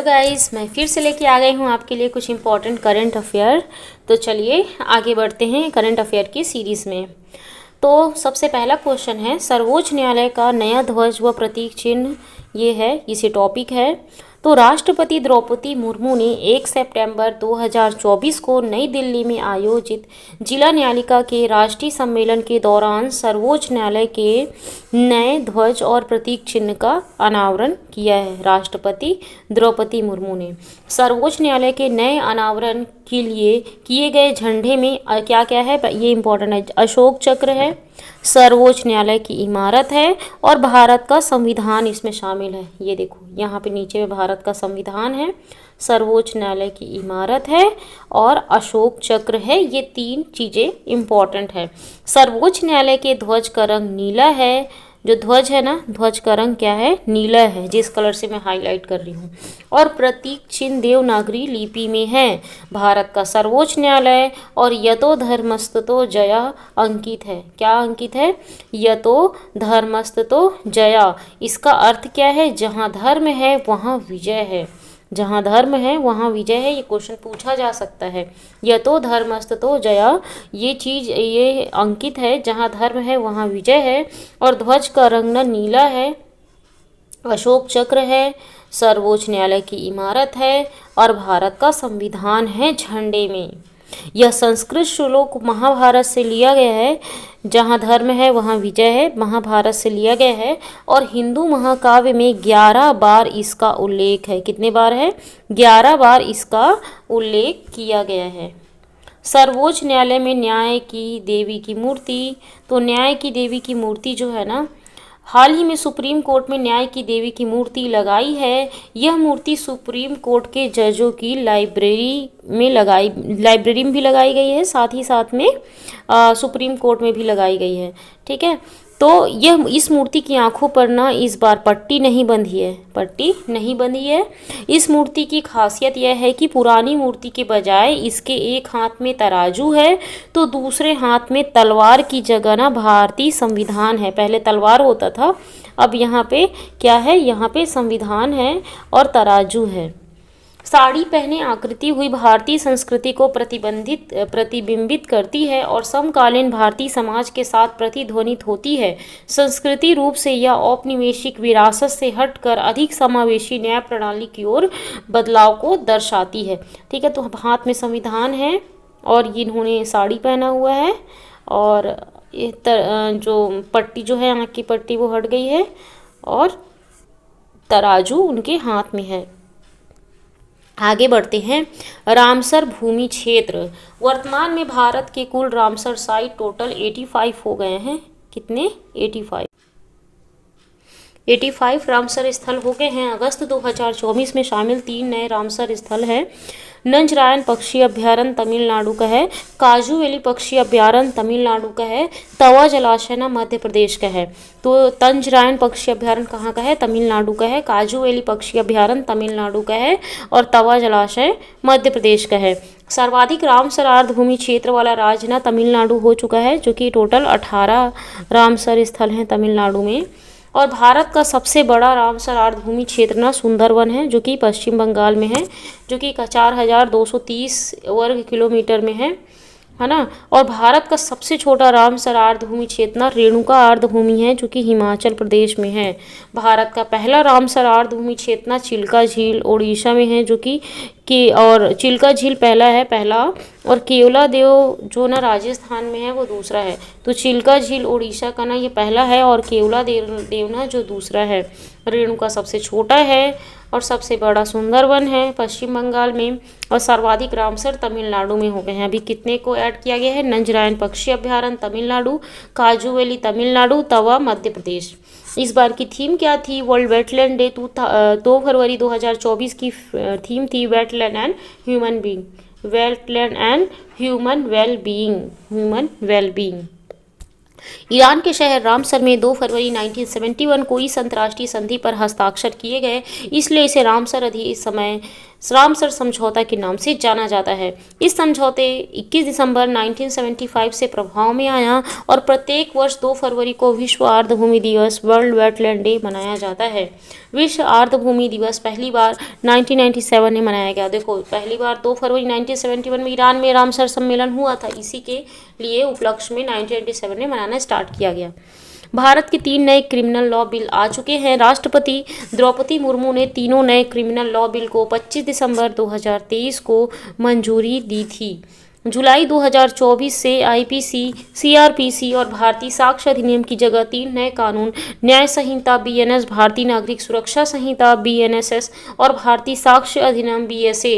तो गाइस मैं फिर से लेके आ गई हूँ आपके लिए कुछ इम्पोर्टेंट करंट अफेयर। तो चलिए आगे बढ़ते हैं करंट अफेयर की सीरीज़ में। तो सबसे पहला क्वेश्चन है, सर्वोच्च न्यायालय का नया ध्वज व प्रतीक चिन्ह ये है, इसे टॉपिक है। तो राष्ट्रपति द्रौपदी मुर्मू ने 1 सितंबर 2024 को नई दिल्ली में आयोजित जिला न्यायालिका के राष्ट्रीय सम्मेलन के दौरान सर्वोच्च न्यायालय के नए ध्वज और प्रतीक चिन्ह का अनावरण किया है। राष्ट्रपति द्रौपदी मुर्मू ने सर्वोच्च न्यायालय के नए अनावरण के लिए किए गए झंडे में क्या क्या है, ये इंपॉर्टेंट है। अशोक चक्र है, सर्वोच्च न्यायालय की इमारत है और भारत का संविधान इसमें शामिल है। ये देखो यहाँ पे नीचे में भारत का संविधान है, सर्वोच्च न्यायालय की इमारत है और अशोक चक्र है। ये 3 चीज़ें इम्पॉर्टेंट है। सर्वोच्च न्यायालय के ध्वज का रंग नीला है। जो ध्वज है ना, ध्वज का रंग क्या है, नीला है, जिस कलर से मैं हाईलाइट कर रही हूँ। और प्रतीक चिन्ह देवनागरी लिपि में है। भारत का सर्वोच्च न्यायालय और यतो धर्मस्ततो जया अंकित है। क्या अंकित है? यतो धर्मस्ततो जया। इसका अर्थ क्या है? जहाँ धर्म है वहाँ विजय है। जहाँ धर्म है वहाँ विजय है। ये क्वेश्चन पूछा जा सकता है। यतो धर्मस्ततो जया, ये चीज़ ये अंकित है, जहाँ धर्म है वहाँ विजय है। और ध्वज का रंग न नीला है, अशोक चक्र है, सर्वोच्च न्यायालय की इमारत है और भारत का संविधान है झंडे में। यह संस्कृत श्लोक महाभारत से लिया गया है, जहाँ धर्म है वहाँ विजय है, महाभारत से लिया गया है। और हिंदू महाकाव्य में 11 बार इसका उल्लेख है। कितने बार है? 11 बार इसका उल्लेख किया गया है। सर्वोच्च न्यायालय में न्याय की देवी की मूर्ति। तो न्याय की देवी की मूर्ति जो है ना, हाल ही में सुप्रीम कोर्ट में न्याय की देवी की मूर्ति लगाई है। यह मूर्ति सुप्रीम कोर्ट के जजों की लाइब्रेरी में भी लगाई गई है, साथ ही साथ में सुप्रीम कोर्ट में भी लगाई गई है। ठीक है, तो यह इस मूर्ति की आंखों पर ना इस बार पट्टी नहीं बंधी है। इस मूर्ति की खासियत यह है कि पुरानी मूर्ति के बजाय इसके एक हाथ में तराजू है, तो दूसरे हाथ में तलवार की जगह ना भारतीय संविधान है। पहले तलवार होता था, अब यहाँ पे क्या है? यहाँ पे संविधान है और तराजू है। साड़ी पहने आकृति हुई भारतीय संस्कृति को प्रतिबिंबित करती है और समकालीन भारतीय समाज के साथ प्रतिध्वनित होती है। संस्कृति रूप से यह औपनिवेशिक विरासत से हटकर अधिक समावेशी न्याय प्रणाली की ओर बदलाव को दर्शाती है। ठीक है, तो हाथ में संविधान है और इन्होंने साड़ी पहना हुआ है और जो पट्टी जो है, आँख की पट्टी वो हट गई है और तराजू उनके हाथ में है। आगे बढ़ते हैं। रामसर भूमि क्षेत्र। वर्तमान में भारत के कुल रामसर साइट टोटल 85 हो गए हैं। कितने? 85 रामसर स्थल हो गए हैं। अगस्त 2024 में शामिल 3 नए रामसर स्थल हैं। नंजरायन पक्षी अभ्यारण्य तमिलनाडु का है, काजू वैली पक्षी अभ्यारण्य तमिलनाडु का है, तवा जलाशय ना मध्य प्रदेश का है। तो तंजरायन पक्षी अभ्यारण्य कहाँ का है? तमिलनाडु का है। काजू वैली पक्षी अभ्यारण्य तमिलनाडु का है और तवा जलाशय मध्य प्रदेश का है। सर्वाधिक रामसर आर्द्रभूमि क्षेत्र वाला राज्य ना तमिलनाडु हो चुका है, जो कि टोटल 18 रामसर स्थल हैं तमिलनाडु में। और भारत का सबसे बड़ा रामसर आर्द्रभूमि क्षेत्र ना सुंदरवन है, जो कि पश्चिम बंगाल में है, जो कि 4230 वर्ग किलोमीटर में है ना। और भारत का सबसे छोटा रामसर आर्द्रभूमि क्षेत्र ना रेणुका आर्द्रभूमि है, जो कि हिमाचल प्रदेश में है। भारत का पहला रामसर आर्द्रभूमि क्षेत्र ना चिल्का झील ओडिशा में है, जो कि और चिल्का झील पहला और केवला देव जो ना राजस्थान में है वो दूसरा है। तो चिल्का झील ओडिशा का ना ये पहला है और केवला देव ना जो दूसरा है। रेणुका सबसे छोटा है और सबसे बड़ा सुंदरवन है पश्चिम बंगाल में। और सर्वाधिक रामसर तमिलनाडु में हो गए हैं। अभी कितने को ऐड किया गया है? नंजरायन पक्षी अभ्यारण्य तमिलनाडु, काजू वैली तमिलनाडु, तवा मध्य प्रदेश। इस बार की थीम क्या थी? वर्ल्ड वेटलैंड डे 2 फरवरी 2024 की थीम थी wetland and human being. Wetland and human well being. Iran के शहर रामसर में 2 फरवरी 1971 को इस अंतर्राष्ट्रीय संधि पर हस्ताक्षर किए गए, इसलिए इसे रामसर रामसर समझौता के नाम से जाना जाता है। इस समझौते 21 दिसंबर 1975 से प्रभाव में आया और प्रत्येक वर्ष 2 फरवरी को विश्व आर्द्रभूमि दिवस वर्ल्ड वेटलैंड डे मनाया जाता है। विश्व आर्द्रभूमि दिवस पहली बार 1997 में मनाया गया। देखो, पहली बार 2 फरवरी 1971 में ईरान में रामसर सम्मेलन हुआ था, इसी के लिए उपलक्ष्य में 1997 में मनाना स्टार्ट किया गया। भारत के 3 नए क्रिमिनल लॉ बिल आ चुके हैं। राष्ट्रपति द्रौपदी मुर्मू ने तीनों नए क्रिमिनल लॉ बिल को 25 दिसंबर 2023 को मंजूरी दी थी। जुलाई 2024 से आईपीसी, सीआरपीसी और भारतीय साक्ष्य अधिनियम की जगह 3 नए कानून न्याय संहिता बीएनएस, भारतीय नागरिक सुरक्षा संहिता बीएनएसएस और भारतीय साक्ष्य अधिनियम बीएसए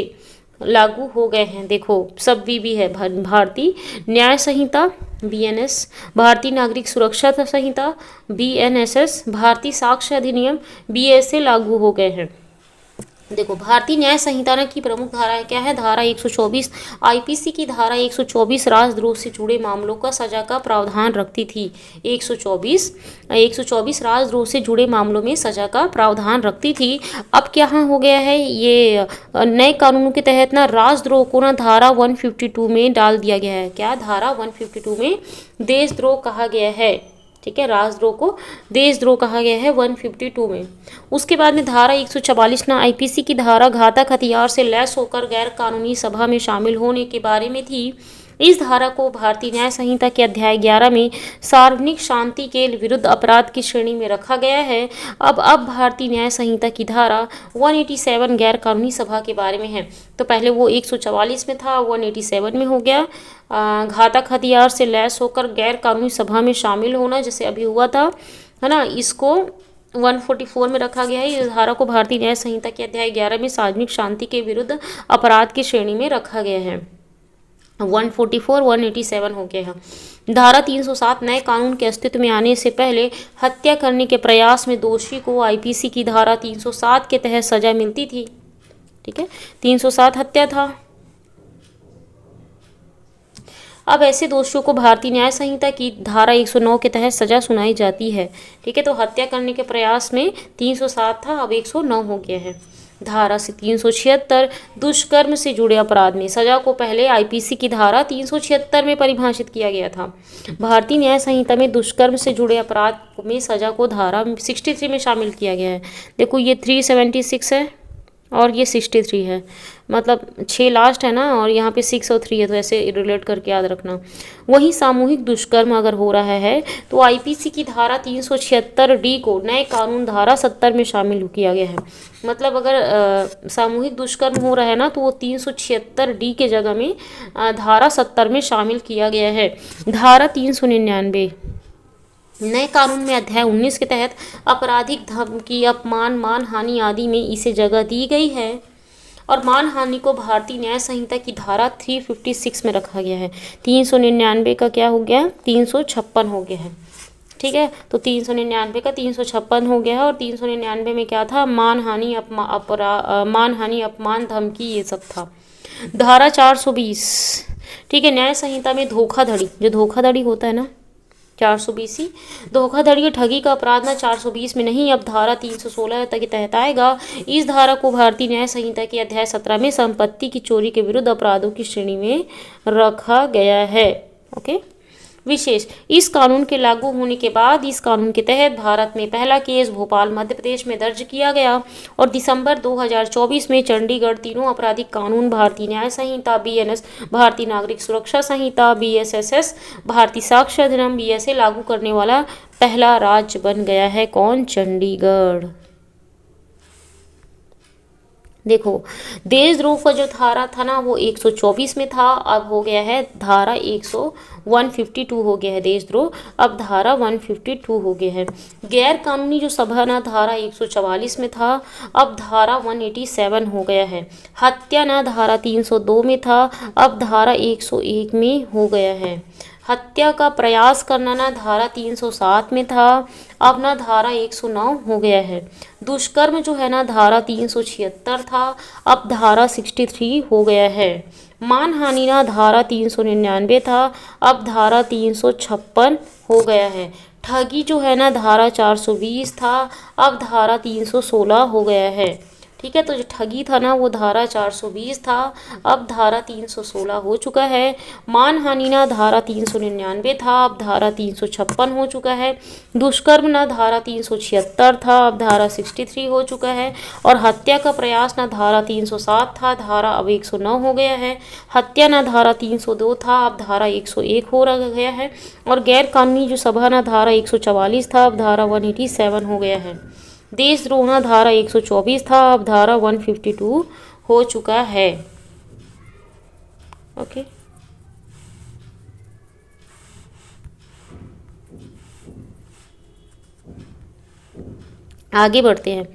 लागू हो गए हैं। देखो, सब भी है, भारतीय न्याय संहिता बीएनएस, भारतीय नागरिक सुरक्षा संहिता बीएनएसएस, भारतीय साक्ष्य अधिनियम बीएसए लागू हो गए हैं। देखो, भारतीय न्याय संहिता की प्रमुख धाराएं क्या है? धारा 124 आईपीसी की धारा 124 राजद्रोह से जुड़े मामलों का सजा का प्रावधान रखती थी। 124 राजद्रोह से जुड़े मामलों में सजा का प्रावधान रखती थी। अब क्या हो गया है, ये नए कानूनों के तहत ना राजद्रोह को ना धारा 152 में डाल दिया गया है। क्या? धारा 152 में देशद्रोह कहा गया है। ठीक है, राजद्रोह को देशद्रोह कहा गया है 152 में। उसके बाद में धारा 144 ना आईपीसी की धारा घातक हथियार से लैस होकर गैर कानूनी सभा में शामिल होने के बारे में थी। इस धारा को भारतीय न्याय संहिता के अध्याय 11 में सार्वजनिक शांति के विरुद्ध अपराध की श्रेणी में रखा गया है। अब भारतीय न्याय संहिता की धारा 187 गैर कानूनी सभा के बारे में है। तो पहले वो 144 में था, 187 में हो गया। घातक हथियार से लैस होकर गैर कानूनी सभा में शामिल होना, जैसे अभी हुआ था, है ना, इसको 144 में रखा गया है। इस धारा को भारतीय न्याय संहिता के अध्याय 11 में सार्वजनिक शांति के विरुद्ध अपराध की श्रेणी में रखा गया है। 144 187 हो गया है। धारा 307 नए कानून के अस्तित्व में आने से पहले हत्या करने के प्रयास में दोषी को आईपीसी की धारा 307 के तहत सजा मिलती थी। ठीक है, 307 हत्या था। अब ऐसे दोषियों को भारतीय न्याय संहिता की धारा 109 के तहत सजा सुनाई जाती है। ठीक है, तो हत्या करने के प्रयास में 307 था, अब 109 हो गया है। धारा से 376 दुष्कर्म से जुड़े अपराध में सजा को पहले आईपीसी की धारा 376 में परिभाषित किया गया था। भारतीय न्याय संहिता में दुष्कर्म से जुड़े अपराध में सजा को धारा 63 में शामिल किया गया है। देखो, ये 376 है और ये 63 है, मतलब 6 लास्ट है ना, और यहाँ पे 6 और 3 है, तो ऐसे रिलेट करके याद रखना। वहीं सामूहिक दुष्कर्म अगर हो रहा है तो आईपीसी की धारा 376 डी को नए कानून धारा 70 में शामिल किया गया है। मतलब अगर सामूहिक दुष्कर्म हो रहा है ना, तो वो 376 डी के जगह में धारा 70 में शामिल किया गया है। धारा 399 नए कानून में अध्याय 19 के तहत आपराधिक धमकी, अपमान, मानहानि आदि में इसे जगह दी गई है और मानहानि को भारतीय न्याय संहिता की धारा 356 में रखा गया है। 399 का क्या हो गया? 356 हो गया है। ठीक है, तो 399 का 356 हो गया है। और 399 में क्या था? मानहानि, अपमान, धमकी, ये सब था। धारा 420, ठीक है, न्याय संहिता में धोखाधड़ी, जो धोखाधड़ी होता है ना, 420 ही धोखाधड़ी और ठगी का अपराध ना 420 में नहीं, अब धारा 316 के तहत आएगा। इस धारा को भारतीय न्याय संहिता के अध्याय 17 में संपत्ति की चोरी के विरुद्ध अपराधों की श्रेणी में रखा गया है। ओके, विशेष, इस कानून के लागू होने के बाद इस कानून के तहत भारत में पहला केस भोपाल मध्य प्रदेश में दर्ज किया गया और दिसंबर 2024 में चंडीगढ़ तीनों आपराधिक कानून भारतीय न्याय संहिता बीएनएस, भारतीय नागरिक सुरक्षा संहिता बीएसएसएस, भारतीय साक्ष्य अधिनियम बीएसए लागू करने वाला पहला राज्य बन गया है। कौन? चंडीगढ़। देखो, देशद्रोह का जो धारा था ना वो 124 में था, अब हो गया है धारा 152 हो गया है देशद्रोह, अब धारा 152 हो गया है। गैर कानूनी जो सभा ना धारा 144 में था, अब धारा 187 हो गया है। हत्या ना धारा 302 में था, अब धारा 101 में हो गया है। हत्या का प्रयास करना ना धारा 307 में था, अब ना धारा 109 हो गया है। दुष्कर्म जो है ना धारा 376 था, अब धारा 63 हो गया है। मानहानि ना धारा 399 था, अब धारा 356 हो गया है। ठगी जो है ना धारा 420 था, अब धारा 316 हो गया है। ठीक है। तो जो ठगी था ना वो धारा 420 था, अब धारा 316 हो चुका है। मानहानि ना धारा 399 था, अब धारा 356 हो चुका है। दुष्कर्म ना धारा 376 था, अब धारा 63 हो चुका है। और हत्या का प्रयास ना धारा 307 था, धारा अब 109 हो गया है। हत्या ना धारा 302 था, अब धारा 101 हो गया है। और गैर कानूनी जो सभा ना धारा 144 था, अब धारा 187 हो गया है। देशद्रोह ना धारा 124 था, अब धारा 152 हो चुका है। ओके, आगे बढ़ते हैं।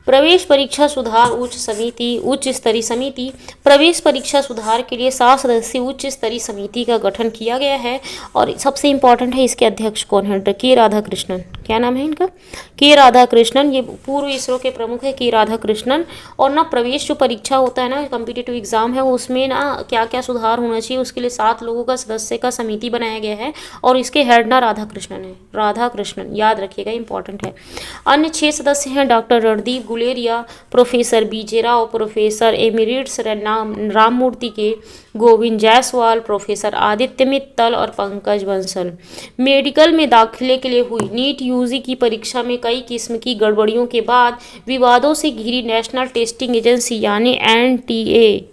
प्रवेश परीक्षा सुधार उच्च स्तरीय समिति। प्रवेश परीक्षा सुधार के लिए 7 सदस्यीय उच्च स्तरीय समिति का गठन किया गया है। और सबसे इम्पोर्टेंट है, इसके अध्यक्ष कौन है? के राधाकृष्णन। क्या नाम है इनका? के राधाकृष्णन। ये पूर्व इसरो के प्रमुख है के राधाकृष्णन। और ना प्रवेश जो परीक्षा होता है ना, कॉम्पिटिटिव एग्जाम है, उसमें ना क्या क्या सुधार होना चाहिए उसके लिए 7 लोगों का सदस्य का समिति बनाया गया है। और इसके हेड ना राधाकृष्णन है, राधाकृष्णन, याद रखिएगा, इंपॉर्टेंट है। अन्य 6 सदस्य हैं डॉक्टर रणदीप गुलेरिया, प्रोफेसर बीजे राव, प्रोफेसर एमिरिट्स राममूर्ति के, गोविंद जायसवाल, प्रोफेसर आदित्य मित्तल और पंकज बंसल। मेडिकल में दाखिले के लिए हुई नीट यूजी की परीक्षा में कई किस्म की गड़बड़ियों के बाद विवादों से घिरी नेशनल टेस्टिंग एजेंसी यानी एनटीए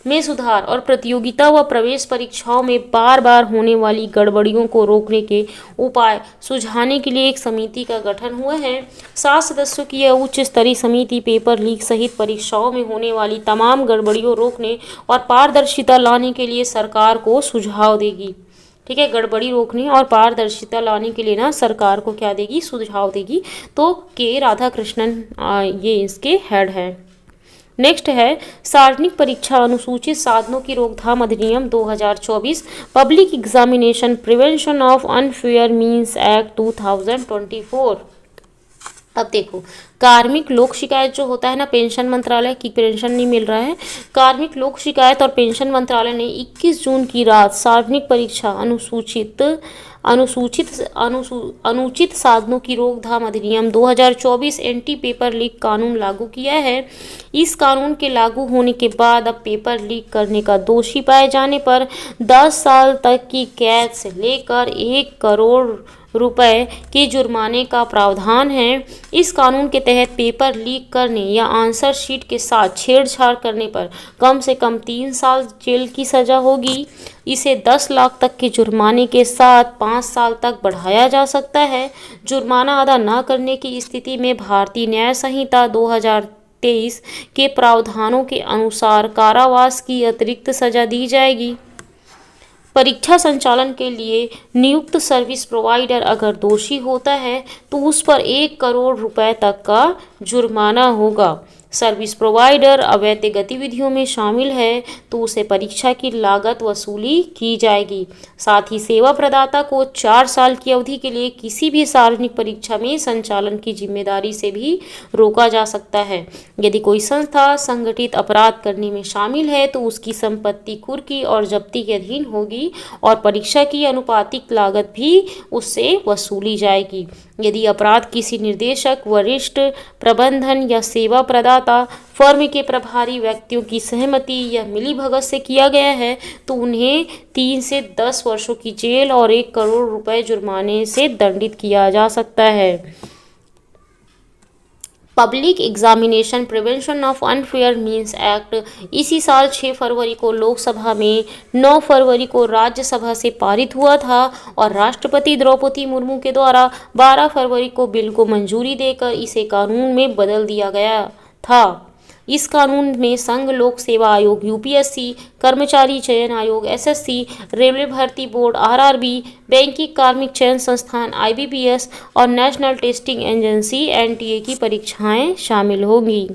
में सुधार और प्रतियोगिता व प्रवेश परीक्षाओं में बार बार होने वाली गड़बड़ियों को रोकने के उपाय सुझाने के लिए एक समिति का गठन हुआ है। 7 सदस्यों की यह उच्च स्तरीय समिति पेपर लीक सहित परीक्षाओं में होने वाली तमाम गड़बड़ियों रोकने और पारदर्शिता लाने के लिए सरकार को सुझाव देगी। ठीक है, गड़बड़ी रोकने और पारदर्शिता लाने के लिए ना सरकार को क्या देगी? सुझाव देगी। तो के राधाकृष्णन ये इसके हेड है। नेक्स्ट है सार्वजनिक परीक्षा अनुसूचित साधनों की रोकथाम अधिनियम 2024, public examination prevention of unfair means act 2024। अब देखो, कार्मिक लोक शिकायत जो होता है ना, पेंशन मंत्रालय की पेंशन नहीं मिल रहा है, कार्मिक लोक शिकायत और पेंशन मंत्रालय ने 21 जून की रात सार्वजनिक परीक्षा अनुचित साधनों की रोकथाम अधिनियम 2024 एंटी पेपर लीक कानून लागू किया है। इस कानून के लागू होने के बाद अब पेपर लीक करने का दोषी पाए जाने पर 10 साल तक की कैद से लेकर 1 करोड़ रुपए के जुर्माने का प्रावधान है। इस कानून के तहत पेपर लीक करने या आंसर शीट के साथ छेड़छाड़ करने पर कम से कम 3 साल जेल की सजा होगी। इसे 10 लाख तक के जुर्माने के साथ 5 साल तक बढ़ाया जा सकता है। जुर्माना अदा न करने की स्थिति में भारतीय न्याय संहिता 2023 के प्रावधानों के अनुसार कारावास की अतिरिक्त सजा दी जाएगी। परीक्षा संचालन के लिए नियुक्त सर्विस प्रोवाइडर अगर दोषी होता है तो उस पर 1 करोड़ रुपए तक का जुर्माना होगा। सर्विस प्रोवाइडर अवैध गतिविधियों में शामिल है तो उसे परीक्षा की लागत वसूली की जाएगी। साथ ही सेवा प्रदाता को 4 साल की अवधि के लिए किसी भी सार्वजनिक परीक्षा में संचालन की जिम्मेदारी से भी रोका जा सकता है। यदि कोई संस्था संगठित अपराध करने में शामिल है तो उसकी संपत्ति कुर्की और जब्ती के अधीन होगी और परीक्षा की अनुपातिक लागत भी उससे वसूली जाएगी। यदि अपराध किसी निर्देशक, वरिष्ठ प्रबंधन या सेवा प्रदाता फर्म के प्रभारी व्यक्तियों की सहमति या मिलीभगत से किया गया है तो उन्हें 3 से 10 वर्षों की जेल और 1 करोड़ रुपए जुर्माने से दंडित किया जा सकता है। Public examination prevention of unfair means act इसी साल 6 फरवरी को लोकसभा में, 9 फरवरी को राज्यसभा से पारित हुआ था और राष्ट्रपति द्रौपदी मुर्मू के द्वारा 12 फरवरी को बिल को मंजूरी देकर इसे कानून में बदल दिया गया था। इस कानून में संघ लोक सेवा आयोग यूपीएससी, कर्मचारी चयन आयोग एसएससी, रेलवे भर्ती बोर्ड आरआरबी, बैंकिंग कार्मिक चयन संस्थान आईबीपीएस और नेशनल टेस्टिंग एजेंसी एनटीए की परीक्षाएं शामिल होंगी।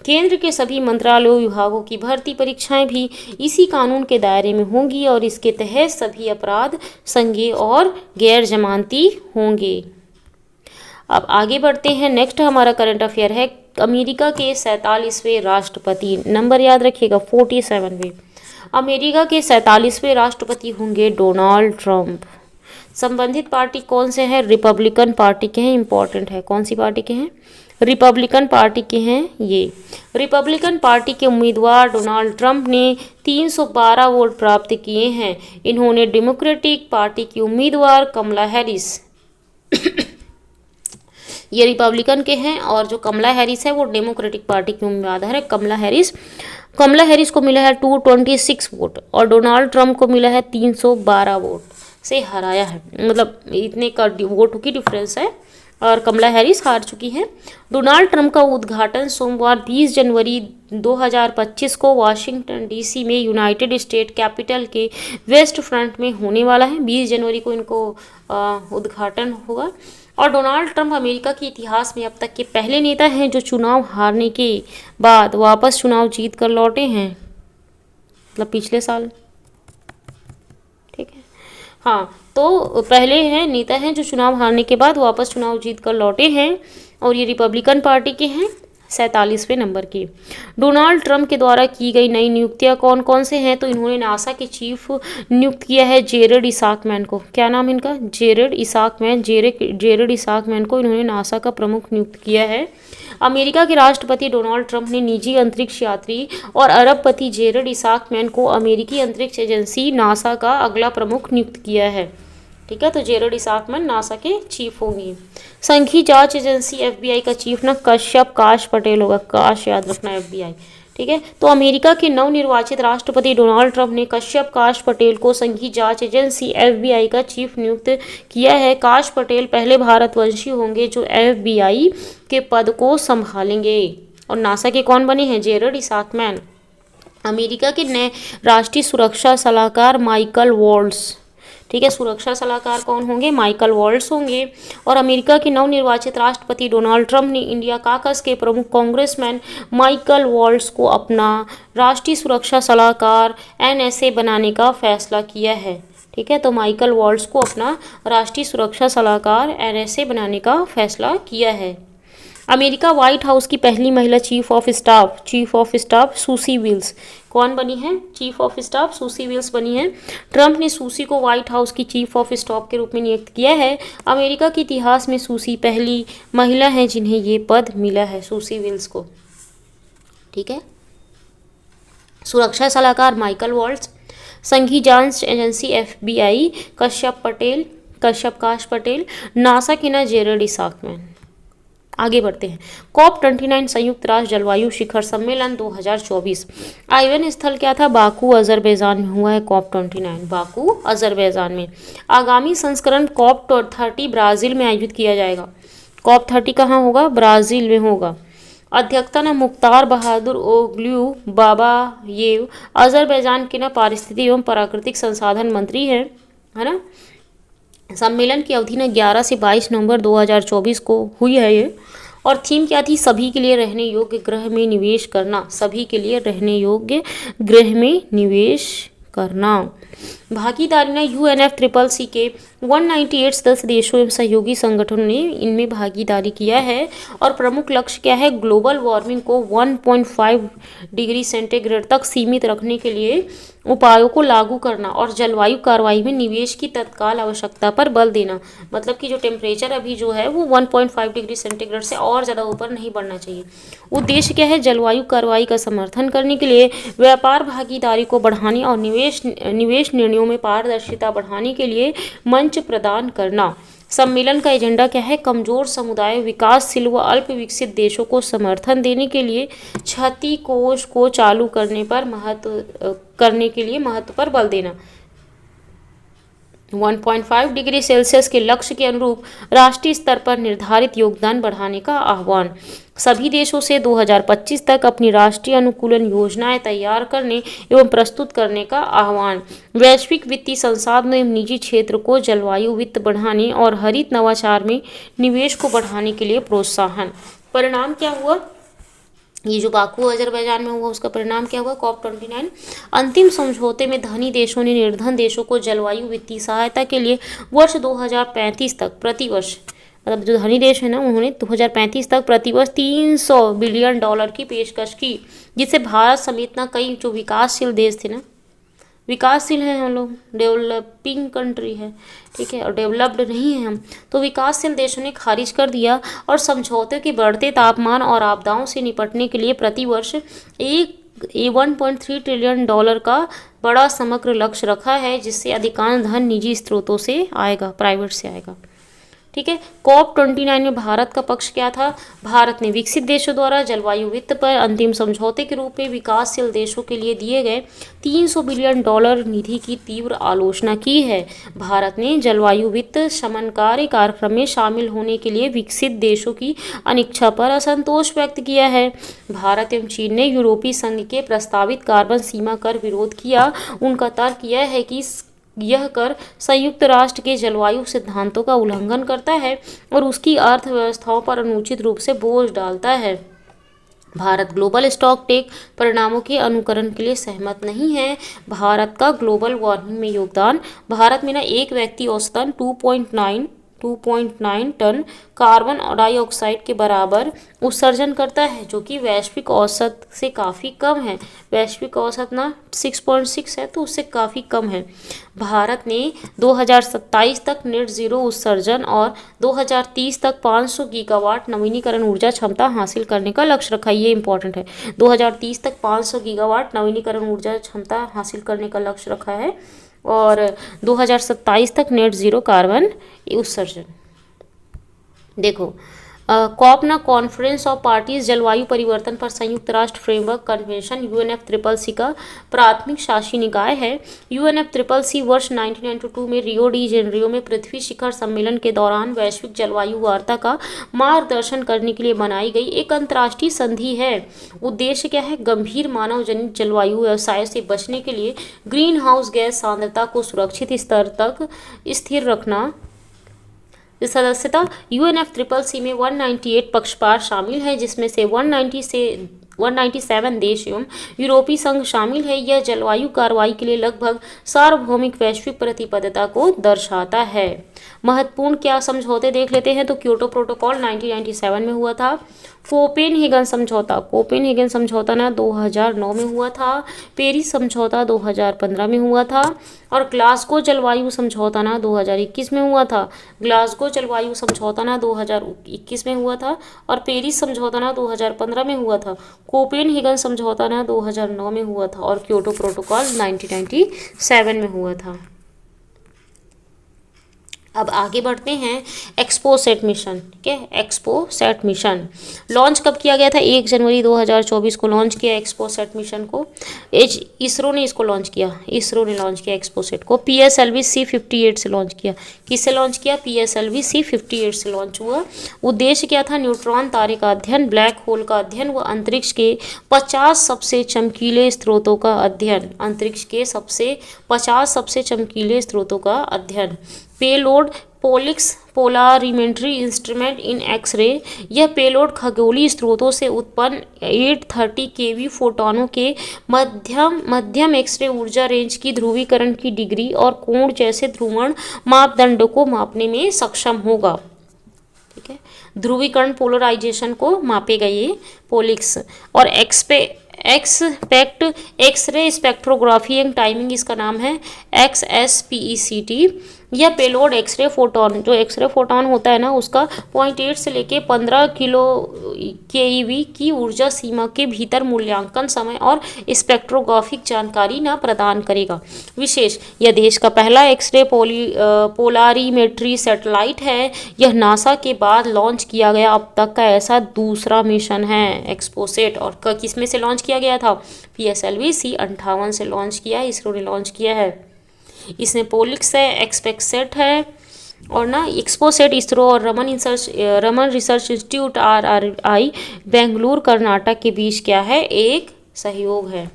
केंद्र के सभी मंत्रालयों विभागों की भर्ती परीक्षाएं भी इसी कानून के दायरे में होंगी और इसके तहत सभी अपराध संज्ञेय और गैर जमानती होंगे। अब आगे बढ़ते हैं। नेक्स्ट हमारा करंट अफेयर है अमेरिका के 47वें राष्ट्रपति, नंबर याद रखिएगा 47वें। अमेरिका के 47वें राष्ट्रपति होंगे डोनाल्ड ट्रंप। संबंधित पार्टी कौन से हैं? रिपब्लिकन पार्टी के हैं, इंपॉर्टेंट है। कौन सी पार्टी के हैं? रिपब्लिकन पार्टी के हैं ये। रिपब्लिकन पार्टी के उम्मीदवार डोनाल्ड ट्रंप ने 312 वोट प्राप्त किए हैं। इन्होंने डेमोक्रेटिक पार्टी की उम्मीदवार कमला हैरिस ये रिपब्लिकन के हैं और जो कमला हैरिस है वो डेमोक्रेटिक पार्टी की उम्मीदवार है। कमला हैरिस को मिला है 226 वोट और डोनाल्ड ट्रंप को मिला है 312 वोट से हराया है। मतलब इतने का वोट की डिफरेंस है और कमला हैरिस हार चुकी है। डोनाल्ड ट्रंप का उद्घाटन सोमवार 20 जनवरी 2025 को वाशिंगटन डीसी में यूनाइटेड स्टेट कैपिटल के वेस्ट फ्रंट में होने वाला है। 20 जनवरी को इनको उद्घाटन होगा। और डोनाल्ड ट्रंप अमेरिका के इतिहास में अब तक के पहले नेता हैं जो चुनाव हारने के बाद वापस चुनाव जीत कर लौटे हैं, मतलब पिछले साल। ठीक है, हाँ, तो पहले हैं नेता हैं जो चुनाव हारने के बाद वापस चुनाव जीत कर लौटे हैं और ये रिपब्लिकन पार्टी के हैं 47वें नंबर के। डोनाल्ड ट्रंप के द्वारा की गई नई नियुक्तियां कौन कौन से हैं? तो इन्होंने नासा के चीफ नियुक्त किया है जेरेड इसाकमैन को। क्या नाम है इनका? जेरेड इसाकमैन को इन्होंने नासा का प्रमुख नियुक्त किया है। अमेरिका के राष्ट्रपति डोनाल्ड ट्रंप ने निजी अंतरिक्ष यात्री और अरबपति जेरेड इसाकमैन को अमेरिकी अंतरिक्ष एजेंसी नासा का अगला प्रमुख नियुक्त किया है। ठीक है, तो जेरेड इसाकमैन नासा के चीफ होंगे। संघीय जांच एजेंसी FBI का चीफ ना काश पटेल होगा। काश याद रखना FBI। ठीक है, तो अमेरिका के नवनिर्वाचित राष्ट्रपति डोनाल्ड ट्रंप ने काश पटेल को संघीय जांच एजेंसी FBI का चीफ नियुक्त किया है। काश पटेल पहले भारतवंशी होंगे जो FBI के पद को संभालेंगे। और नासा के कौन बने हैं? जेरेड इसाकमैन। अमेरिका के नए राष्ट्रीय सुरक्षा सलाहकार माइकल वॉल्ट्स। ठीक है, सुरक्षा सलाहकार कौन होंगे? माइकल वॉल्ट्स होंगे। और अमेरिका के नवनिर्वाचित राष्ट्रपति डोनाल्ड ट्रंप ने इंडिया काकस के प्रमुख कांग्रेसमैन माइकल वॉल्ट्स को अपना राष्ट्रीय सुरक्षा सलाहकार NSA बनाने का फैसला किया है। ठीक है, तो माइकल वॉल्ट्स को अपना राष्ट्रीय सुरक्षा सलाहकार NSA बनाने का फैसला किया है। अमेरिका व्हाइट हाउस की पहली महिला chief of staff Susie Wiles कौन बनी है? Chief of staff Susie Wiles बनी है। ट्रंप ने सूसी को व्हाइट हाउस की चीफ ऑफ स्टाफ के रूप में नियुक्त किया है। अमेरिका के इतिहास में सूसी पहली महिला है जिन्हें ये पद मिला है, सूसी विल्स को। ठीक है, सुरक्षा सलाहकार माइकल वॉल्ट्स। संघीय जांच एजेंसी FBI काश पटेल। नासा के ना जेरेड इसाकमैन। आगे बढ़ते हैं। COP29 संयुक्त राष्ट्र जलवायु शिखर सम्मेलन 2024 आयोजन स्थल क्या था? बाकू अजरबैजान में हुआ है COP29, बाकू अजरबैजान में। आगामी संस्करण COP30 ब्राज़ील में आयोजित किया जाएगा। COP30 कहाँ होगा? ब्राज़ील में होगा। अध्यक्षता न मुख्तार बहादुर ओगलू बाबायेव अजरबैजान के न पारिस्थितिक एवं प्राकृतिक संसाधन मंत्री हैं, है ना। सम्मेलन की अवधि न 11 से 22 नवंबर 2024 को हुई है ये। और थीम क्या थी? सभी के लिए रहने योग्य ग्रह में निवेश करना। सभी के लिए रहने योग्य ग्रह में निवेश करना। भागीदारी ना UNFCCC के 198 सदस्य देशों एवं सहयोगी संगठनों ने इनमें भागीदारी किया है। और प्रमुख लक्ष्य क्या है? ग्लोबल वार्मिंग को 1.5 डिग्री सेंटीग्रेड तक सीमित रखने के लिए उपायों को लागू करना और जलवायु कार्रवाई में निवेश की तत्काल आवश्यकता पर बल देना। मतलब कि जो टेम्परेचर अभी जो है वो 1.5 डिग्री सेंटीग्रेड से और ज़्यादा ऊपर नहीं बढ़ना चाहिए। उद्देश्य क्या है? जलवायु कार्रवाई का समर्थन करने के लिए व्यापार भागीदारी को बढ़ाने और निवेश निर्णयों में पारदर्शिता बढ़ाने के लिए मंच प्रदान करना। सम्मेलन का एजेंडा क्या है? कमजोर समुदाय, विकासशील व अल्प विकसित देशों को समर्थन देने के लिए क्षति कोष को चालू करने के लिए महत्व पर बल देना। 1.5 डिग्री सेल्सियस के लक्ष्य के अनुरूप राष्ट्रीय स्तर पर निर्धारित योगदान बढ़ाने का आह्वान। सभी देशों से 2025 तक अपनी राष्ट्रीय अनुकूलन योजनाएं तैयार करने एवं प्रस्तुत करने का आह्वान। वैश्विक वित्तीय संसाधनों एवं निजी क्षेत्र को जलवायु वित्त बढ़ाने और हरित नवाचार में निवेश को बढ़ाने के लिए प्रोत्साहन। परिणाम क्या हुआ? ये जो बाकू अजरबैजान में हुआ उसका परिणाम क्या हुआ? COP29 अंतिम समझौते में धनी देशों ने निर्धन देशों को जलवायु वित्तीय सहायता के लिए वर्ष 2035 तक प्रतिवर्ष, मतलब जो धनी देश है ना, उन्होंने 2035 तक प्रतिवर्ष $300 बिलियन की पेशकश की, जिससे भारत समेत ना कई जो विकासशील देश थे ना, विकासशील हैं हम लोग, डेवलपिंग कंट्री है, ठीक है, और डेवलप्ड नहीं है हम। तो विकासशील देशों ने खारिज कर दिया और समझौते के बढ़ते तापमान और आपदाओं से निपटने के लिए प्रतिवर्ष 1.3 ट्रिलियन डॉलर का बड़ा समग्र लक्ष्य रखा है, जिससे अधिकांश धन निजी स्रोतों से आएगा, प्राइवेट से आएगा, ठीक है। COP29 में भारत का पक्ष क्या था? भारत ने विकसित देशों द्वारा जलवायु वित्त पर अंतिम समझौते के रूप में विकासशील देशों के लिए दिए गए 300 बिलियन डॉलर निधि की तीव्र आलोचना की है। भारत ने जलवायु वित्त शमनकारी कार्यक्रम में शामिल होने के लिए विकसित देशों की अनिच्छा पर असंतोष व्यक्त किया है। भारत एवं चीन ने यूरोपीय संघ के प्रस्तावित कार्बन सीमा कर विरोध किया। उनका तर्क यह है कि यह कर संयुक्त राष्ट्र के जलवायु सिद्धांतों का उल्लंघन करता है और उसकी अर्थव्यवस्थाओं पर अनुचित रूप से बोझ डालता है। भारत ग्लोबल स्टॉक टेक परिणामों के अनुकरण के लिए सहमत नहीं है। भारत का ग्लोबल वार्मिंग में योगदान, भारत में ना एक व्यक्ति औसतन 2.9 टन कार्बन डाइऑक्साइड के बराबर उत्सर्जन करता है, जो कि वैश्विक औसत से काफ़ी कम है। वैश्विक औसत ना 6.6 है, तो उससे काफ़ी कम है। भारत ने 2027 तक नेट ज़ीरो उत्सर्जन और 2030 तक 500 गीगावाट नवीनीकरण ऊर्जा क्षमता हासिल करने का लक्ष्य रखा है। ये इंपॉर्टेंट है, 2030 तक 500 गीगावाट नवीनीकरण ऊर्जा क्षमता हासिल करने का लक्ष्य रखा है और 2027 तक नेट ज़ीरो कार्बन उत्सर्जन। देखो कॉप ना कॉन्फ्रेंस ऑफ पार्टीज जलवायु परिवर्तन पर संयुक्त राष्ट्र फ्रेमवर्क कन्वेंशन UNFCCC का प्राथमिक शासी निकाय है। UNFCCC वर्ष 1992 में रियो डी जेनेरियो में पृथ्वी शिखर सम्मेलन के दौरान वैश्विक जलवायु वार्ता का मार्गदर्शन करने के लिए बनाई गई एक अंतर्राष्ट्रीय संधि है। उद्देश्य क्या है? गंभीर मानव जनित जलवायु व्यवसाय से बचने के लिए ग्रीन हाउस गैस सांद्रता को सुरक्षित स्तर तक स्थिर रखना। सदस्यता UNFCCC में 198 पक्षकार शामिल हैं, जिसमें से 197 देश एवं यूरोपीय संघ शामिल है। यह जलवायु कार्रवाई के लिए लगभग सार्वभौमिक वैश्विक प्रतिबद्धता को दर्शाता है। महत्वपूर्ण क्या समझौते देख लेते हैं तो क्योटो प्रोटोकॉल 1997 में हुआ था। कोपेनहेगन समझौता ना 2009 में हुआ था। पेरिस समझौता 2015 में हुआ था और ग्लासगो जलवायु समझौता ना 2021 में हुआ था। ग्लासगो जलवायु समझौता ना 2021 में हुआ था और पेरिस समझौता ना 2015 में हुआ था। कोपेनहेगन समझौता ना 2009 में हुआ था और क्योटो प्रोटोकॉल 1997 में हुआ था। अब आगे बढ़ते हैं। एक्सपोसैट मिशन, ठीक है, एक्सपोसैट मिशन लॉन्च कब किया गया था? 1 जनवरी 2024 को लॉन्च किया एक्सपोसैट मिशन को। इसरो ने इसको लॉन्च किया, इसरो ने लॉन्च किया एक्सपोसैट को। PSLV C58 से लॉन्च किया। किससे लॉन्च किया? PSLV C58 से लॉन्च हुआ। उद्देश्य क्या था? न्यूट्रॉन तारे का अध्ययन, ब्लैक होल का अध्ययन व अंतरिक्ष के 50 सबसे चमकीले स्रोतों का अध्ययन। अंतरिक्ष के 50 सबसे चमकीले स्रोतों का अध्ययन। Payload POLIX polarimetry instrument in X ray. यह पेलोड खगोलीय स्रोतों से उत्पन्न 830 केवी फोटॉनों के मध्यम एक्सरे ऊर्जा रेंज की ध्रुवीकरण की डिग्री और कोण जैसे ध्रुवण मापदंडों को मापने में सक्षम होगा। ठीक है, ध्रुवीकरण पोलराइजेशन को मापेगा ये पोलिक्स। और XSPECT X ray spectrography and timing, इसका नाम है XSPECT। यह पेलोड एक्सरे फोटॉन, जो एक्सरे फोटॉन होता है ना, उसका 0.8 से लेके 15 किलो केईवी की ऊर्जा सीमा के भीतर मूल्यांकन समय और स्पेक्ट्रोग्राफिक जानकारी ना प्रदान करेगा। विशेष, यह देश का पहला एक्सरे पोलारीमेट्री सैटेलाइट है। यह नासा के बाद लॉन्च किया गया अब तक का ऐसा दूसरा मिशन है एक्सपोसैट। और किस में से लॉन्च किया गया था? PSLV C58 से लॉन्च किया, इसरो ने लॉन्च किया है। इसमें पोलिक्स है, एक्सपेक्सेट है और ना एक्सपोसैट इसरो और Raman research institute RRI Bengaluru Karnataka के बीच क्या है? एक सहयोग है।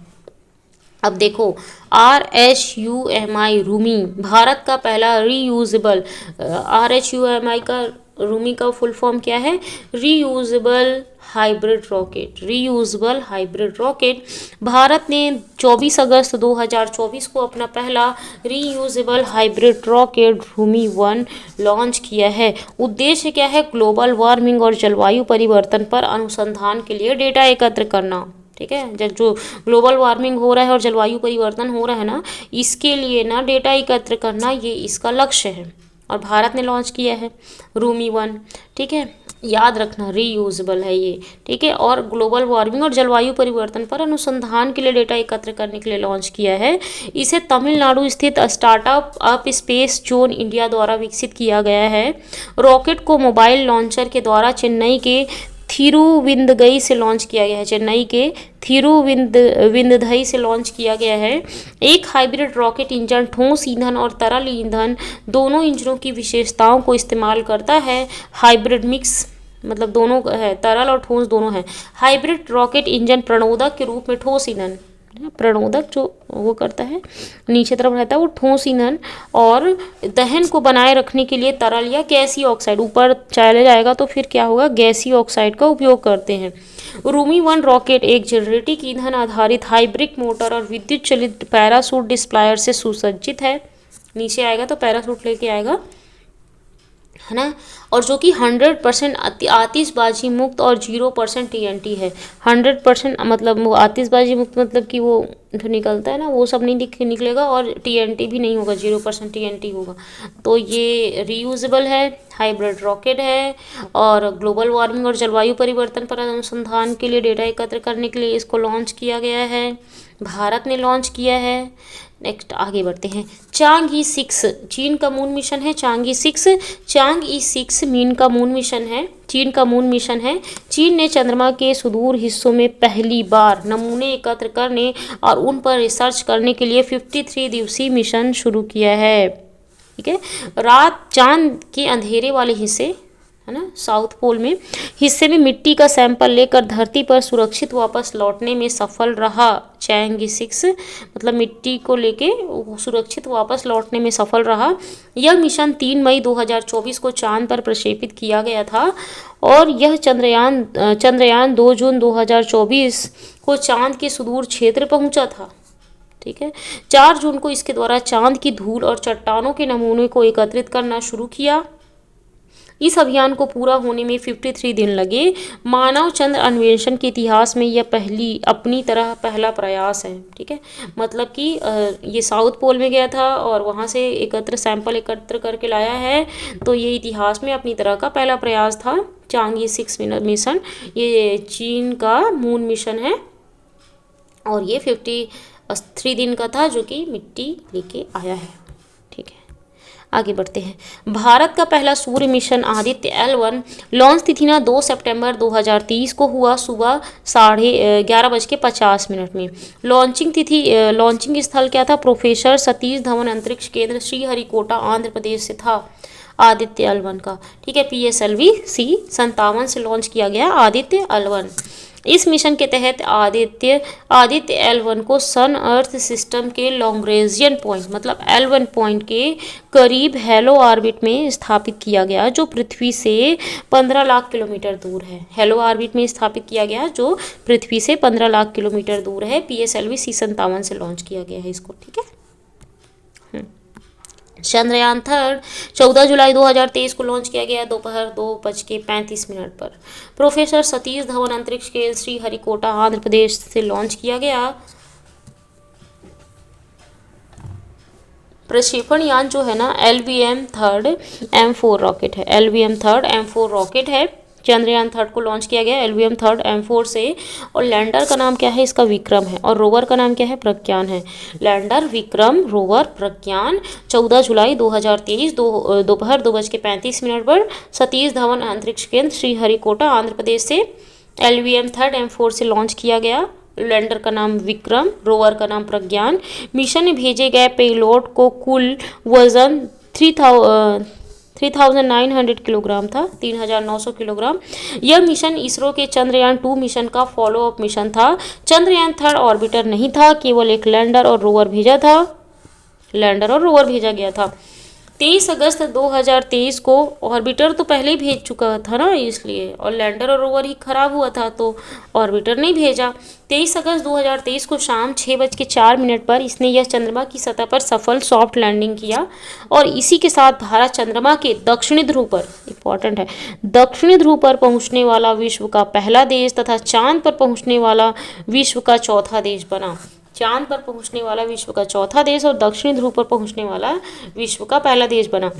अब देखो RHUMI रूमी, भारत का पहला रीयूजेबल, RHUMI का रूमी का फुल फॉर्म क्या है? Reusable hybrid rocket. Reusable hybrid rocket. Bharat ने 24 अगस्त 2024 को अपना पहला reusable hybrid rocket Rumi 1 launch किया है। उद्देश्य क्या है? ग्लोबल वार्मिंग और जलवायु परिवर्तन पर अनुसंधान के लिए डेटा एकत्र करना। ठीक है। जब जो ग्लोबल वार्मिंग हो रहा है और जलवायु परिवर्तन हो रहा है ना, इसके लिए ना डेटा एकत्र करना ये इसका लक्ष्य है, और भारत ने लॉन्च किया है रूमी-1, ठीक है। याद रखना रीयूजेबल है ये, ठीक है। और ग्लोबल वार्मिंग और जलवायु परिवर्तन पर अनुसंधान के लिए डेटा एकत्र करने के लिए लॉन्च किया है। इसे तमिलनाडु स्थित startup up space zone India द्वारा विकसित किया गया है। रॉकेट को मोबाइल लॉन्चर के द्वारा चेन्नई के थिरुविंदगई से लॉन्च किया गया है। चेन्नई के थिरुविंदधई से लॉन्च किया गया है। एक हाइब्रिड रॉकेट इंजन ठोस ईंधन और तरल ईंधन दोनों इंजनों की विशेषताओं को इस्तेमाल करता है। हाइब्रिड मिक्स मतलब दोनों है, तरल और ठोस दोनों है। हाइब्रिड रॉकेट इंजन प्रणोदक के रूप में ठोस ईंधन, प्रणोदक जो वो करता है नीचे तरफ रहता है वो ठोस ईंधन, और दहन को बनाए रखने के लिए तरल या गैसीय ऑक्साइड, ऊपर चले जाएगा तो फिर क्या होगा, गैसीय ऑक्साइड का उपयोग करते हैं। रूमी-1 रॉकेट एक जेनरेटिक ईंधन आधारित हाइब्रिड मोटर और विद्युत चलित पैराशूट डिस्प्लायर से सुसज्जित है। नीचे आएगा तो पैराशूट लेके आएगा, है ना। और जो कि 100% आतिशबाजी मुक्त और 0% TNT है। 100% मतलब वो आतिशबाजी मुक्त मतलब कि वो जो निकलता है ना वो सब नहीं निकलेगा, और TNT भी नहीं होगा, 0% TNT होगा। तो ये रीयूजेबल है, हाइब्रिड रॉकेट है, और ग्लोबल वार्मिंग और जलवायु परिवर्तन पर अनुसंधान के लिए डेटा एकत्र करने के लिए इसको लॉन्च किया गया है। भारत ने लॉन्च किया है। नेक्स्ट आगे बढ़ते हैं। चांग-ई-6 चीन का मून मिशन है। चांग-ई-6 मीन का मून मिशन है, चीन का मून मिशन है। चीन ने चंद्रमा के सुदूर हिस्सों में पहली बार नमूने एकत्र करने और उन पर रिसर्च करने के लिए 53 दिवसीय मिशन शुरू किया है, ठीक है। रात चांद के अंधेरे वाले हिस्से, है ना, साउथ पोल में हिस्से में मिट्टी का सैंपल लेकर धरती पर सुरक्षित वापस लौटने में सफल रहा। चांग-ई-6 मतलब मिट्टी को लेके सुरक्षित वापस लौटने में सफल रहा। यह मिशन 3 मई 2024 को चांद पर प्रक्षेपित किया गया था, और यह चंद्रयान 2 जून 2024 को चांद के सुदूर क्षेत्र पहुंचा था, ठीक है। 4 जून को इसके द्वारा चांद की धूल और चट्टानों के नमूने को एकत्रित करना शुरू किया। इस अभियान को पूरा होने में 53 दिन लगे। मानव चंद्र अन्वेषण के इतिहास में यह अपनी तरह पहला प्रयास है, ठीक है। मतलब कि ये साउथ पोल में गया था और वहाँ से सैंपल एकत्र करके लाया है, तो ये इतिहास में अपनी तरह का पहला प्रयास था। चांग-ई-6 मिशन ये चीन का मून मिशन है, और ये 53 दिन का था, जो कि मिट्टी लेके आया है, ठीक है। आगे बढ़ते हैं। भारत का पहला सूर्य मिशन आदित्य L1 लॉन्च तिथि ना 2 सितंबर 2023 को हुआ, सुबह 11:50 में। लॉन्चिंग स्थल क्या था, प्रोफेसर सतीश धवन अंतरिक्ष केंद्र श्रीहरिकोटा आंध्र प्रदेश से था आदित्य L1 का, ठीक है। PSLV C57 से लॉन्च किया गया आदित्य L1। इस मिशन के तहत आदित्य L1 को सन अर्थ सिस्टम के लॉन्ग्रेंजियन पॉइंट मतलब L1 पॉइंट के करीब हेलो ऑर्बिट में स्थापित किया गया, जो पृथ्वी से 15 लाख किलोमीटर दूर है। हेलो ऑर्बिट में स्थापित किया गया जो पृथ्वी से 15 लाख किलोमीटर दूर है। PSLV C57 से लॉन्च किया गया है इसको, ठीक है। चंद्रयान 3 14 जुलाई 2023 को लॉन्च किया गया, दोपहर 2:35 पर। प्रोफेसर सतीश धवन अंतरिक्ष केंद्र श्रीहरिकोटा आंध्र प्रदेश से लॉन्च किया गया। प्रक्षेपण यान जो है ना LVM-3 M4 रॉकेट है। LVM-3 M4 रॉकेट है। चंद्रयान 3 को लॉन्च किया गया LVM-3 M4 से, और लैंडर का नाम क्या है, इसका विक्रम है, और रोवर का नाम क्या है, प्रज्ञान है। लैंडर, विक्रम, रोवर, प्रज्ञान 14 जुलाई 2023 दोपहर 2:35 पर सतीश धवन अंतरिक्ष केंद्र श्रीहरिकोटा आंध्र प्रदेश से LVM-3 M4 से लॉन्च किया गया। लैंडर का नाम विक्रम, रोवर का नाम प्रज्ञान। मिशन में भेजे गए पेलोड को कुल वजन 3900 किलोग्राम था, 3900 किलोग्राम। यह मिशन इसरो के चंद्रयान 2 मिशन का फॉलोअप मिशन था। चंद्रयान 3 ऑर्बिटर नहीं था, केवल एक लैंडर और रोवर भेजा गया था। 23 अगस्त 2023 को ऑर्बिटर तो पहले ही भेज चुका था ना, इसलिए, और लैंडर और रोवर ही खराब हुआ था तो ऑर्बिटर नहीं भेजा। 23 अगस्त 2023 को शाम 6:04 पर इसने यह चंद्रमा की सतह पर सफल सॉफ्ट लैंडिंग किया और इसी के साथ भारत चंद्रमा के दक्षिणी ध्रुव पर, इंपॉर्टेंट है, दक्षिणी ध्रुव पर पहुंचने वाला विश्व का पहला देश तथा चांद पर पहुंचने वाला विश्व का चौथा देश बना। चांद पर पहुंचने वाला विश्व का चौथा देश और दक्षिणी ध्रुव पर पहुंचने वाला विश्व का पहला देश बना।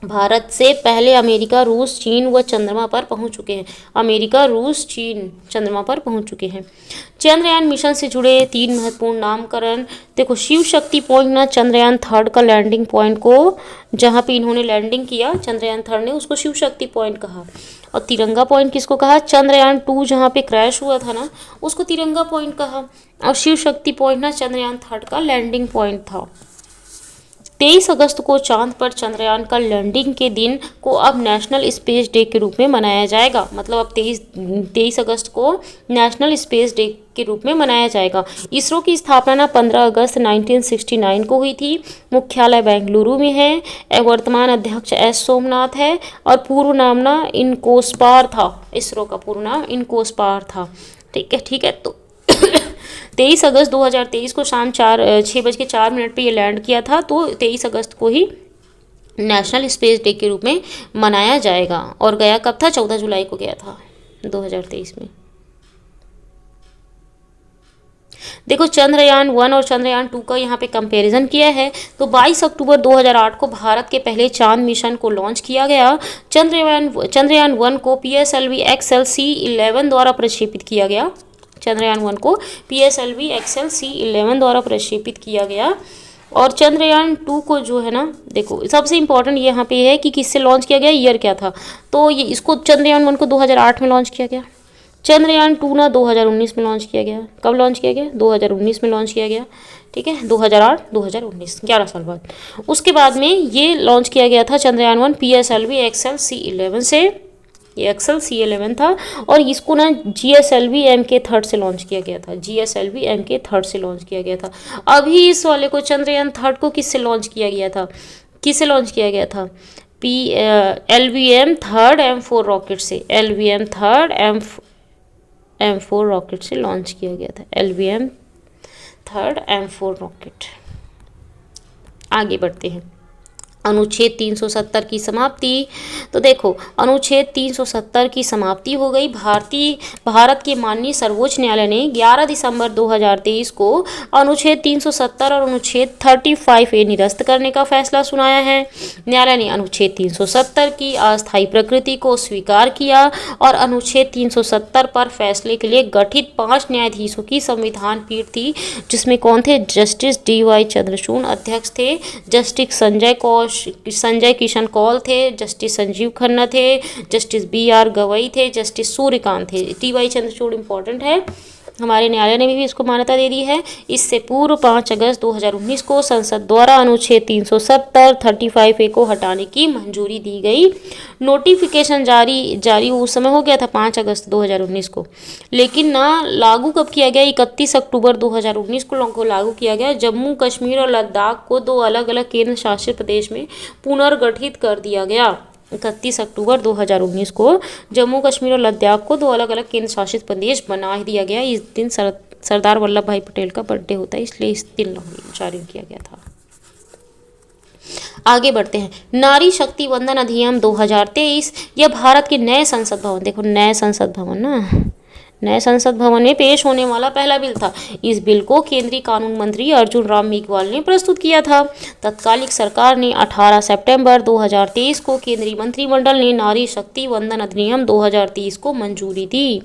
भारत से पहले अमेरिका, रूस, चीन व चंद्रमा पर पहुंच चुके हैं। अमेरिका, रूस, चीन चंद्रमा पर पहुंच चुके हैं। चंद्रयान मिशन से जुड़े 3 महत्वपूर्ण नामकरण। देखो, शिव शक्ति पॉइंट ना चंद्रयान 3 का लैंडिंग पॉइंट को, जहां पे इन्होंने लैंडिंग किया चंद्रयान 3 ने, उसको शिव शक्ति पॉइंट कहा। और तिरंगा पॉइंट किसको कहा? चंद्रयान 2 जहाँ पे क्रैश हुआ था ना, उसको तिरंगा पॉइंट कहा। और शिव शक्ति पॉइंट ना चंद्रयान 3 का लैंडिंग पॉइंट था। 23 अगस्त को चांद पर चंद्रयान का लैंडिंग के दिन को अब नेशनल स्पेस डे के रूप में मनाया जाएगा। मतलब अब 23 अगस्त को नेशनल स्पेस डे के रूप में मनाया जाएगा। इसरो की स्थापना 15 अगस्त 1969 को हुई थी। मुख्यालय बेंगलुरु में है। वर्तमान अध्यक्ष एस सोमनाथ है और पूर्व नाम ना इनकोस्पार था। इसरो का पूर्ण नाम इनकोस्पार था। ठीक है। तो 23 अगस्त 2023 को शाम 6:04 पे ये लैंड किया था। तो 23 अगस्त को ही नेशनल स्पेस डे के रूप में मनाया जाएगा। और गया कब था? 14 जुलाई को गया था 2023 में। देखो, चंद्रयान 1 और चंद्रयान 2 का यहाँ पे कंपैरिजन किया है। तो 22 अक्टूबर 2008 को भारत के पहले चांद मिशन को लॉन्च किया गया। चंद्रयान 1 को PSLV XL-C11 द्वारा प्रक्षेपित किया गया। चंद्रयान 1 को PSLV XL-C11 द्वारा प्रक्षेपित किया गया। और चंद्रयान 2 को जो है ना, देखो सबसे इम्पोर्टेंट यहाँ पे है कि किससे लॉन्च किया गया, ईयर क्या था। तो ये इसको चंद्रयान 1 को 2008 में लॉन्च किया गया। चंद्रयान 2 ना 2019 में लॉन्च किया गया। कब लॉन्च किया गया? 2019 में लॉन्च किया गया। ठीक है, 2008 2019 11 साल बाद। उसके बाद में ये लॉन्च किया गया था चंद्रयान 1 PSLV XL-C11 से। ये XL-C11 था। और इसको ना GSLV MK3 से लॉन्च किया गया था। GSLV MK3 से लॉन्च किया गया था। अभी इस वाले को चंद्रयान 3 को किससे लॉन्च किया गया था? LVM 3rd M4 रॉकेट से। LVM 3rd M4 रॉकेट से लॉन्च किया गया था। LVM 3rd M4 rocket. आगे बढ़ते हैं। अनुच्छेद 370 की समाप्ति। तो देखो, अनुच्छेद 370 की समाप्ति हो गई। भारत के माननीय सर्वोच्च न्यायालय ने 11 दिसंबर 2023 को अनुच्छेद 370 और अनुच्छेद 35A निरस्त करने का फैसला सुनाया है। न्यायालय ने अनुच्छेद 370 की अस्थायी प्रकृति को स्वीकार किया और अनुच्छेद 370 पर फैसले के लिए गठित 5 न्यायाधीशों की संविधान पीठ थी, जिसमें कौन थे? जस्टिस DY चंद्रचूड़ अध्यक्ष थे, जस्टिस संजय किशन कौल थे, जस्टिस संजीव खन्ना थे, जस्टिस BR गवई थे, जस्टिस सूर्यकांत थे। DY चंद्रचूड़ इंपॉर्टेंट है, हमारे न्यायालय ने भी इसको मान्यता दे दी है। इससे पूर्व 5 अगस्त 2019 को संसद द्वारा अनुच्छेद 370 35A को हटाने की मंजूरी दी गई। नोटिफिकेशन जारी उस समय हो गया था 5 अगस्त 2019 को, लेकिन ना लागू कब किया गया? 31 अक्टूबर 2019 को लागू किया गया। जम्मू कश्मीर और लद्दाख को 2 अलग अलग केंद्र शासित प्रदेश में पुनर्गठित कर दिया गया। 31 अक्टूबर 2019 को जम्मू कश्मीर और लद्दाख को 2 अलग अलग केंद्र शासित प्रदेश बना दिया गया। इस दिन सरदार वल्लभ भाई पटेल का बर्थडे होता है, इसलिए इस दिन जारी किया गया था। आगे बढ़ते हैं। नारी शक्ति वंदन अधिनियम 2023। यह भारत के नए संसद भवन, देखो नए संसद भवन में पेश होने वाला पहला बिल था। इस बिल को केंद्रीय कानून मंत्री अर्जुन राम मेघवाल ने प्रस्तुत किया था। तत्कालीन सरकार ने 18 सितंबर 2023 को केंद्रीय मंत्रिमंडल ने नारी शक्ति वंदन अधिनियम 2023 को मंजूरी दी।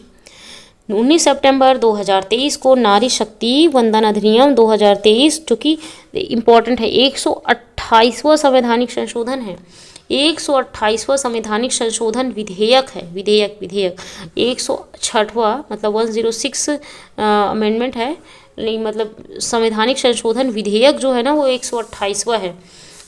19 सितंबर 2023 को नारी शक्ति वंदन अधिनियम 2023, जो कि इम्पोर्टेंट है, 128वां संवैधानिक संशोधन है। 128वां संवैधानिक संशोधन विधेयक है। विधेयक 106वां, मतलब 106 अमेंडमेंट है, मतलब संवैधानिक संशोधन विधेयक जो है ना, वो 128वां है।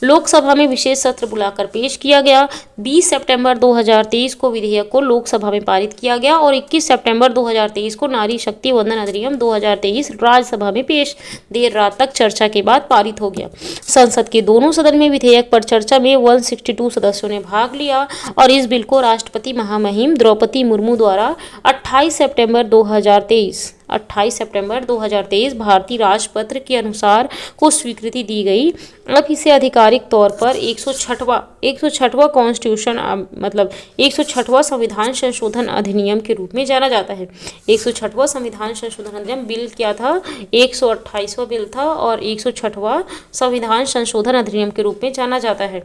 लोकसभा में विशेष सत्र बुलाकर पेश किया गया। 20 सितंबर 2023 को विधेयक को लोकसभा में पारित किया गया और 21 सितंबर 2023 को नारी शक्ति वंदन अधिनियम 2023 राज्यसभा में पेश देर रात तक चर्चा के बाद पारित हो गया। संसद के दोनों सदन में विधेयक पर चर्चा में 162 सदस्यों ने भाग लिया और इस बिल को राष्ट्रपति महामहिम द्रौपदी मुर्मू द्वारा 28 सितंबर 2023 भारतीय राजपत्र के अनुसार को स्वीकृति दी गई। अब इसे आधिकारिक तौर पर 106वां कॉन्स्टिट्यूशन मतलब 106वां संविधान संशोधन अधिनियम के रूप में जाना जाता है। 106वां संविधान संशोधन अधिनियम बिल क्या था, 128वां बिल था और 106वां संविधान संशोधन अधिनियम के रूप में जाना जाता है।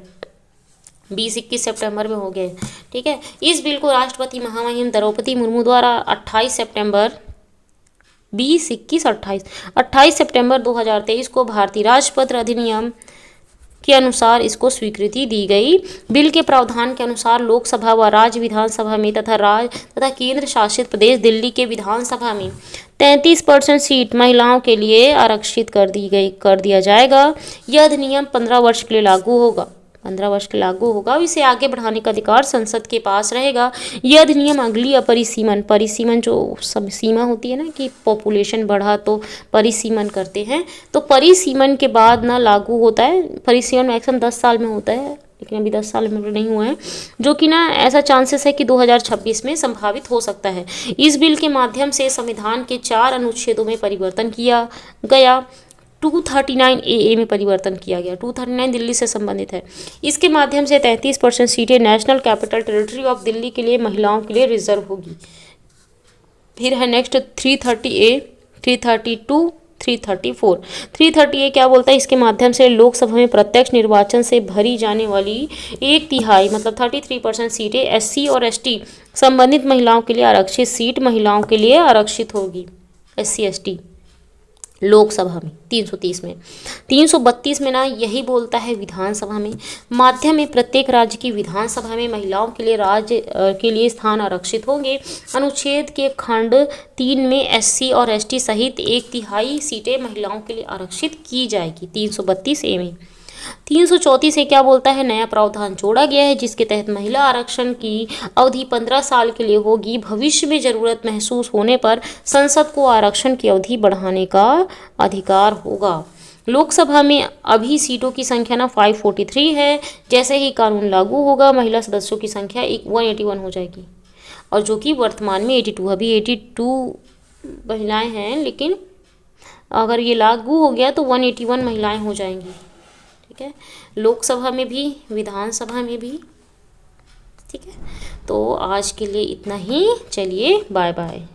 20-21 सितंबर में हो गए, ठीक है। इस बिल को राष्ट्रपति महामहिम द्रौपदी मुर्मू द्वारा 28 सितंबर 2023 को भारतीय राजपत्र अधिनियम के अनुसार इसको स्वीकृति दी गई। बिल के प्रावधान के अनुसार लोकसभा व राज्य विधानसभा में तथा केंद्र शासित प्रदेश दिल्ली के विधानसभा में 33% सीट महिलाओं के लिए आरक्षित कर दिया जाएगा। यह अधिनियम 15 वर्ष के लिए लागू होगा। इसे आगे बढ़ाने का अधिकार संसद के पास रहेगा। यह अधिनियम अगली परिसीमन जो सीमा होती है ना कि पॉपुलेशन बढ़ा तो परिसीमन करते हैं, तो परिसीमन के बाद ना लागू होता है। परिसीमन मैक्सिमम 10 साल में होता है, लेकिन अभी 10 साल में नहीं हुआ है, जो कि ना ऐसा चांसेस है कि 2026 में संभावित हो सकता है। इस बिल के माध्यम से संविधान के 4 अनुच्छेदों में परिवर्तन किया गया। 239 AA में परिवर्तन किया गया। 239 दिल्ली से संबंधित है। इसके माध्यम से 33% सीटें national capital territory of Delhi के लिए महिलाओं के लिए रिजर्व होगी। फिर है नेक्स्ट 330A, 332, 334। 330A क्या बोलता है, इसके माध्यम से लोकसभा में प्रत्यक्ष निर्वाचन से भरी जाने वाली 1/3 मतलब 33% सीटें SC और ST संबंधित महिलाओं के लिए आरक्षित सीट महिलाओं के लिए आरक्षित होगी। SC ST लोकसभा में 330 में। 332 में ना यही बोलता है विधानसभा में माध्यम में प्रत्येक राज्य की विधानसभा में महिलाओं के लिए राज्य के लिए स्थान आरक्षित होंगे। अनुच्छेद के खंड 3 में SC और ST सहित 1/3 सीटें महिलाओं के लिए आरक्षित की जाएगी। 332A में 334 से क्या बोलता है, नया प्रावधान जोड़ा गया है जिसके तहत महिला आरक्षण की अवधि 15 साल के लिए होगी। भविष्य में जरूरत महसूस होने पर संसद को आरक्षण की अवधि बढ़ाने का अधिकार होगा। लोकसभा में अभी सीटों की संख्या ना 543 है। जैसे ही कानून लागू होगा महिला सदस्यों की संख्या 181 हो जाएगी, और जो कि वर्तमान में 82, अभी 82 महिलाएं हैं, लेकिन अगर ये लागू हो गया तो 181 महिलाएं हो जाएंगी, ठीक है, लोकसभा में भी विधानसभा में भी, ठीक है। तो आज के लिए इतना ही, चलिए बाय बाय।